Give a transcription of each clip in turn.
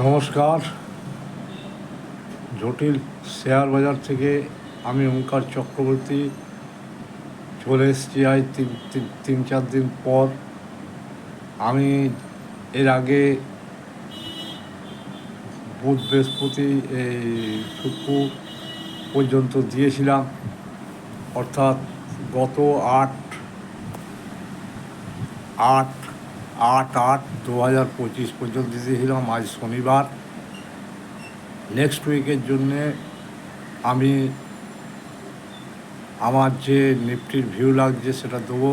নমস্কার। জটিল শেয়ার বাজার থেকে আমি ওঙ্কার চক্রবর্তী চলে এসেছি আজ তিন চার দিন পর। আমি এর আগে বুধ বৃহস্পতি এই শুক্র পর্যন্ত দিয়েছিলাম, অর্থাৎ গত আট আট আট আট 2025 পর্যন্ত দিয়েছিলাম। আজ শনিবার। নেক্সট উইকের জন্যে আমি আমার যে নিফটির ভিউ লাগছে সেটা দেবো,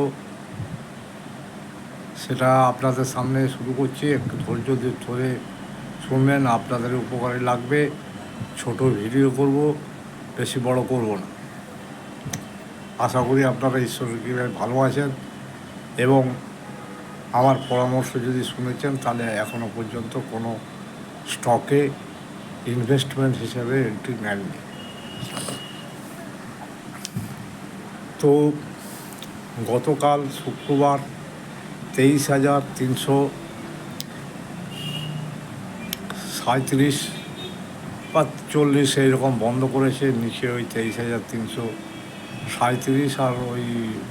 সেটা আপনাদের সামনে শুরু করছি। একটু ধৈর্য ধরে শুনবেন, আপনাদের উপকারে লাগবে। ছোট ভিডিও করব, বেশি বড় করব না। আশা করি আপনারা ঈশ্বরের কৃপায় ভালো আছেন এবং আমার পরামর্শ যদি শুনেছেন তাহলে এখনও পর্যন্ত কোনো স্টকে ইনভেস্টমেন্ট হিসেবে এন্ট্রি নেননি। তো গতকাল শুক্রবার 23,337 বা 40 এইরকম বন্ধ করেছে। নিচে ওই 23,337 আর ওই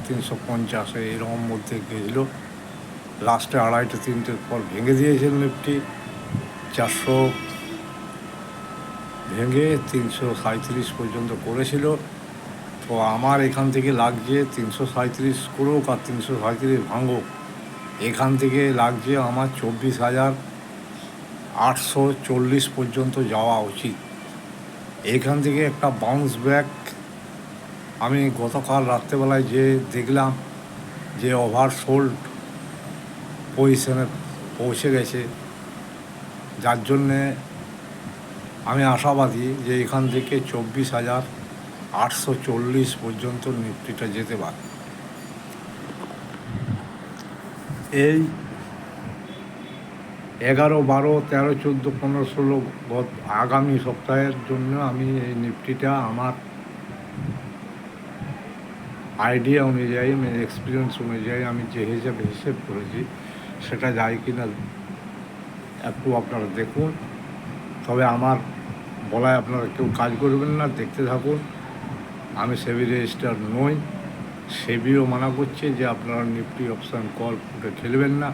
350 এইরকম মধ্যে গেছিলো। লাস্টে 2:30-3টের পর ভেঙে দিয়েছিল নিফটি। 400 ভেঙে 337 পর্যন্ত করেছিল। তো আমার এখান থেকে লাগছে 337 করুক আর 337 ভাঙুক, এখান থেকে লাগছে আমার 24,840 পর্যন্ত যাওয়া উচিত। এখান থেকে একটা বাউন্স ব্যাক আমি গতকাল রাত্রেবেলায় যে দেখলাম যে ওভারসোল্ড পজিশনে পৌঁছে গেছে, যার জন্যে আমি আশাবাদী যে এখান থেকে 24,840 পর্যন্ত নিফটিটা যেতে পারে। এই 11, 12, 13, 14, 15, 16 আগামী সপ্তাহের জন্য আমি এই নিফটিটা আমার আইডিয়া অনুযায়ী, এক্সপিরিয়েন্স অনুযায়ী আমি যে হিসেব করেছি সেটা যায় কি না একটু আপনারা দেখুন। তবে আমার বলায় আপনারা কেউ কাজ করবেন না, দেখতে থাকুন। আমি সেবি রেজিস্টার নই, সেবিও মানা করছে যে আপনারা নিফটি অপশান কল পুটে খেলবেন না।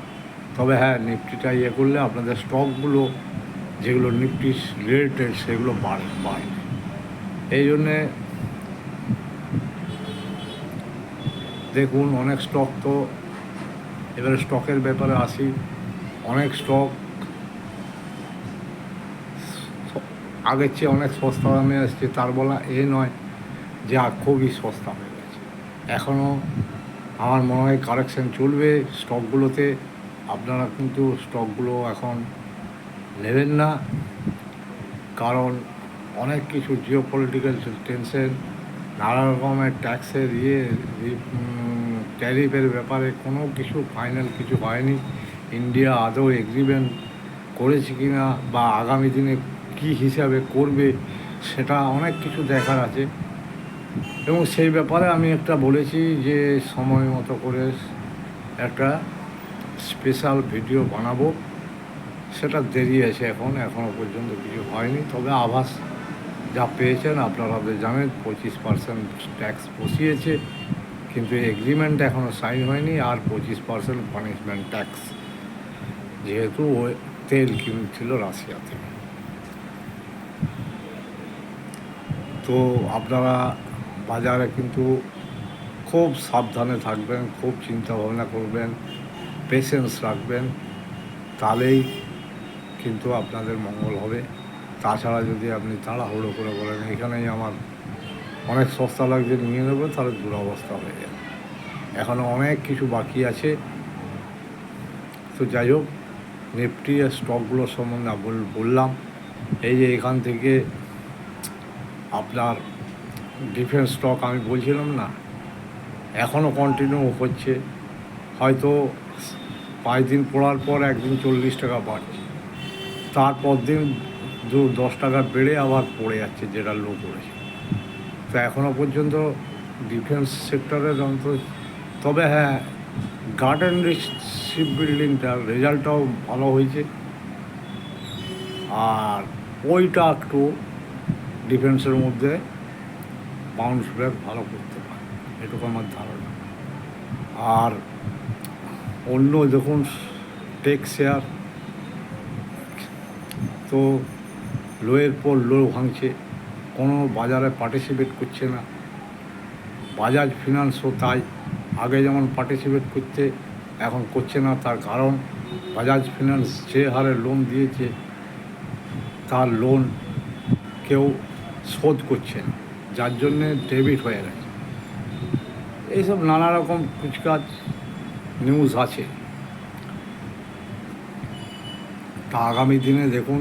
তবে হ্যাঁ, নিফটিটা করলে আপনাদের স্টকগুলো যেগুলো নিফটি রিলেটেড সেগুলো বাড়ে। এই জন্যে দেখুন, অনেক স্টক তো এবারে স্টকের ব্যাপারে আসি। অনেক স্টক আগের চেয়ে অনেক সস্তা দামে আসছে, তার বলা এ নয় যে খুবই সস্তা হয়ে গেছে। এখনও আমার মনে হয় কারেকশান চলবে স্টকগুলোতে। আপনারা কিন্তু স্টকগুলো এখন নেবেন না, কারণ অনেক কিছু জিওপলিটিক্যাল টেনশন, নানা রকমের ট্যাক্সের ট্যারিফের ব্যাপারে কোনো কিছু ফাইনাল কিছু হয়নি। ইন্ডিয়া আদৌ এগ্রিমেন্ট করেছে কি না বা আগামী দিনে কী হিসাবে করবে সেটা অনেক কিছু দেখার আছে। এবং সেই ব্যাপারে আমি একটা বলেছি যে সময় মতো করে একটা স্পেশাল ভিডিও বানাবো। সেটা দেরি আছে, এখনও পর্যন্ত কিছু হয়নি। তবে আভাস যা পেয়েছেন আপনারা জানেন, 25% ট্যাক্স বসিয়েছে, কিন্তু এগ্রিমেন্ট এখনও সাইন হয়নি। আর 25% পানিশমেন্ট ট্যাক্স, যেহেতু তেল কিনছিল রাশিয়া থেকে। তো আপনারা বাজারে কিন্তু খুব সাবধানে থাকবেন, খুব চিন্তা ভাবনা করবেন, পেশেন্স রাখবেন, তাহলেই কিন্তু আপনাদের মঙ্গল হবে। তাছাড়া যদি আপনি তাড়াহুড়ো করে বলেন এখানেই আমার অনেক সস্তা লাগছে নিয়ে নেবো, তাহলে দুরবস্থা হয়ে যাবে। এখনও অনেক কিছু বাকি আছে। তো যাই হোক, নিফটি আর স্টকগুলোর সম্বন্ধে বললাম। এই যে এখান থেকে আপনার ডিফেন্স স্টক আমি বলছিলাম না, এখনও কন্টিনিউ হচ্ছে। হয়তো 5 দিন পড়ার পর একদিন 40 টাকা বাড়ছে, তারপর দিন 10 টাকা বেড়ে আবার পড়ে যাচ্ছে যেটা লো করেছে। তো এখনও পর্যন্ত ডিফেন্স সেক্টরের তবে হ্যাঁ, গার্ডেন শিপ বিল্ডিংটার রেজাল্টটাও ভালো হয়েছে। আর ওইটা একটু ডিফেন্সের মধ্যে বাউন্স ব্যাক ভালো করতে পারে, এটুকু আমার ধারণা। আর অন্য দেখুন টেক শেয়ার তো লোয়ের পর লো ভাঙছে, কোনো বাজারে পার্টিসিপেট করছে না। বাজাজ ফিনান্সও তাই, আগে যেমন পার্টিসিপেট করতে এখন করছে না। তার কারণ বাজাজ ফিনান্স যে হারে লোন দিয়েছে তার লোন কেউ শোধ করছে না, যার জন্যে ডেবিট হয়ে গেছে। এইসব নানা রকম কুচকাজ নিউজ আছে। তা আগামী দিনে দেখুন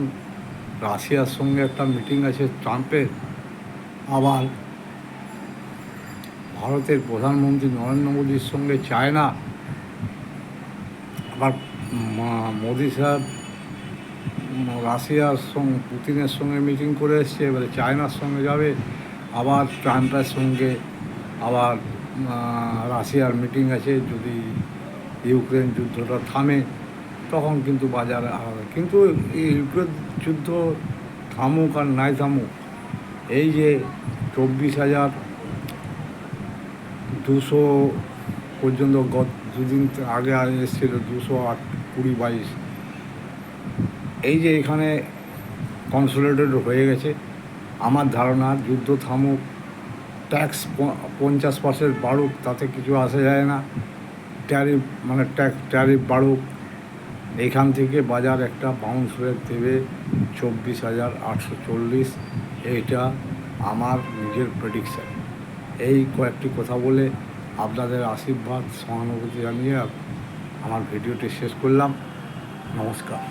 রাশিয়ার সঙ্গে একটা মিটিং আছে ট্রাম্পের, আবার ভারতের প্রধানমন্ত্রী নরেন্দ্র মোদীর সঙ্গে চায়না, আবার মোদী সাহেব রাশিয়ার সঙ্গে পুতিনের সঙ্গে মিটিং করে এসছে, এবারে চায়নার সঙ্গে যাবে, আবার ট্রাম্পের সঙ্গে আবার রাশিয়ার মিটিং আছে। যদি ইউক্রেন যুদ্ধটা থামে তখন কিন্তু বাজারে আলাদা। কিন্তু এই ইউক্রেন যুদ্ধ থামুক আর নাই থামুক, এই যে 24,200 পর্যন্ত দুদিন আগে এসেছিলো 208-20-22, এই যে এখানে কনসোলিডেটেড হয়ে গেছে। আমার ধারণা যুদ্ধ থামুক, ট্যাক্স 50% বাড়ুক, তাতে কিছু আসে যায় না। ট্যারিফ মানে ট্যারিফ বাড়ুক, এখান থেকে বাজার একটা বাউন্স ব্যাক দেবে 24,840। এইটা আমার নিজের প্রেডিকশান। এই কয়েকটি কথা বলে আপনাদের আশীর্বাদ সহানুভূতি জানিয়ে আমার ভিডিওটি শেষ করলাম। নমস্কার।